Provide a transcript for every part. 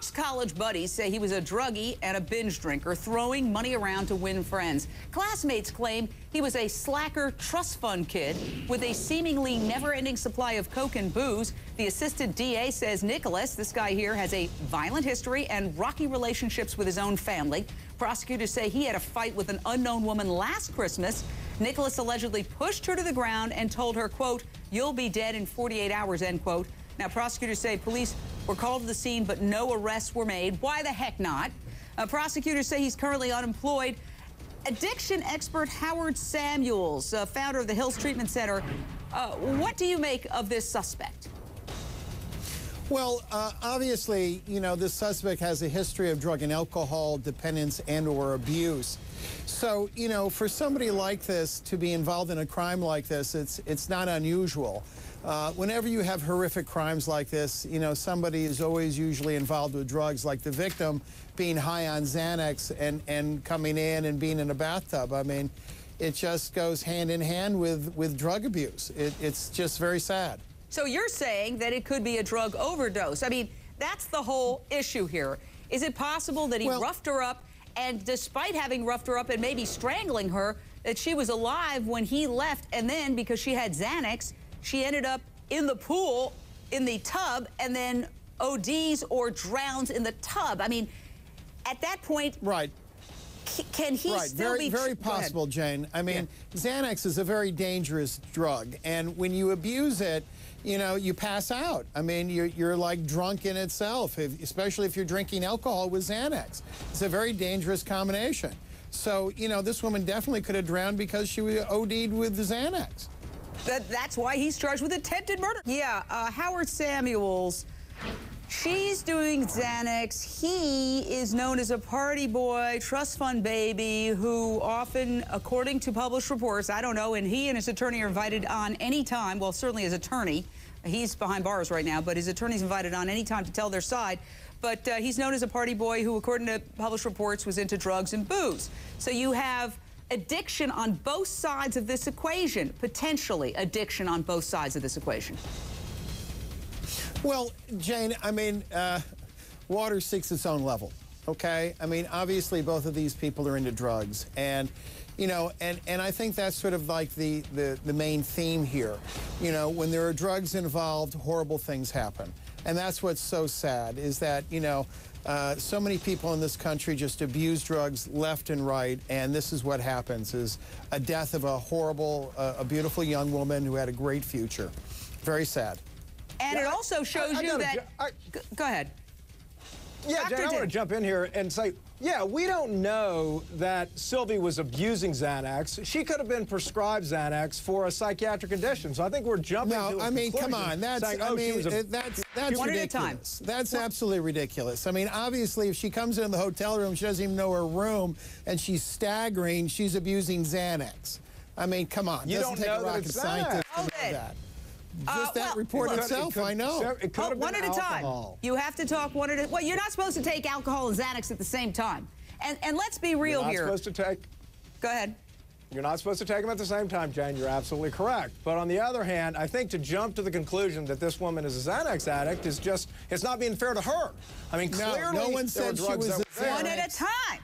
Brooks' college buddies say he was a druggie and a binge drinker, throwing money around to win friends. Classmates claim he was a slacker trust fund kid with a seemingly never-ending supply of coke and booze. The assistant DA says Nicholas, this guy here, has a violent history and rocky relationships with his own family. Prosecutors say he had a fight with an unknown woman last Christmas. Nicholas allegedly pushed her to the ground and told her, quote, "You'll be dead in 48 hours," end quote. Now, prosecutors say police were called to the scene, but no arrests were made. Why the heck not? Prosecutors say he's currently unemployed. Addiction expert Howard Samuels, founder of the Hills Treatment Center, what do you make of this suspect? Well, obviously, you know, this suspect has a history of drug and alcohol dependence and/or abuse. So, you know, for somebody like this to be involved in a crime like this, it's not unusual. Whenever you have horrific crimes like this, you know, somebody is always usually involved with drugs, like the victim being high on Xanax and coming in and being in a bathtub. I mean, it just goes hand in hand with drug abuse. It's just very sad. So you're saying that it could be a drug overdose. I mean, that's the whole issue here. Is it possible that he roughed her up, and despite having roughed her up and maybe strangling her, that she was alive when he left, and then because she had Xanax, she ended up in the pool, in the tub, and then ODs or drowns in the tub? I mean, at that point, right. Can he still be... Very possible, Jane. I mean, Xanax is a very dangerous drug, and when you abuse it, you know, you pass out. I mean, you're like drunk in itself, especially if you're drinking alcohol with Xanax. It's a very dangerous combination. So, you know, this woman definitely could have drowned because she was OD'd with the Xanax. That's why he's charged with attempted murder. Yeah, Howard Samuels, she's doing Xanax. He is known as a party boy, trust fund baby, who often, according to published reports, I don't know, and he and his attorney are invited on any time, well, certainly his attorney, he's behind bars right now, but his attorney's invited on any time to tell their side. But he's known as a party boy who, according to published reports, was into drugs and booze. So you have addiction on both sides of this equation, potentially addiction on both sides of this equation. Well, Jane, I mean, water seeks its own level, okay? I mean, obviously, both of these people are into drugs, and, you know, and I think that's sort of like the main theme here. You know, when there are drugs involved, horrible things happen. And that's what's so sad, is that, you know, so many people in this country just abuse drugs left and right, and this is what happens, is a death of a horrible, a beautiful young woman who had a great future. Very sad. And it also shows you that... Go ahead. Yeah, Jen, I want to jump in here and say, yeah, we don't know that Sylvie was abusing Xanax. She could have been prescribed Xanax for a psychiatric condition. So I think we're jumping to a I mean, come on. That's, saying, I mean, that's one ridiculous. at a time. That's absolutely ridiculous. I mean, obviously, if she comes in the hotel room, she doesn't even know her room, and she's staggering, she's abusing Xanax. I mean, come on. You don't know that it's Xanax. To know that. Just that report itself, I know. It could have been one at a time. alcohol. You have to talk one at a time. Well, you're not supposed to take alcohol and Xanax at the same time. And let's be real here. You're not supposed to take... Go ahead. You're not supposed to take them at the same time, Jane. You're absolutely correct. But on the other hand, I think to jump to the conclusion that this woman is a Xanax addict is just... It's not being fair to her. I mean, clearly, no one said she was a Xanax. One at a time.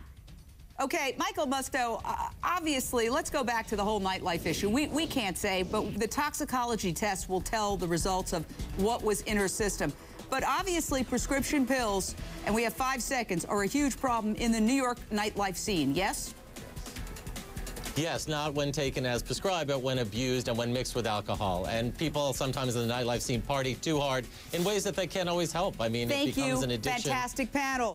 Okay, Michael Musto, obviously, let's go back to the whole nightlife issue. We can't say, but the toxicology test will tell the results of what was in her system. But obviously, prescription pills, and we have 5 seconds, are a huge problem in the New York nightlife scene, yes? Yes, not when taken as prescribed, but when abused and when mixed with alcohol. And people sometimes in the nightlife scene party too hard in ways that they can't always help. I mean, it becomes an addiction. Fantastic panel.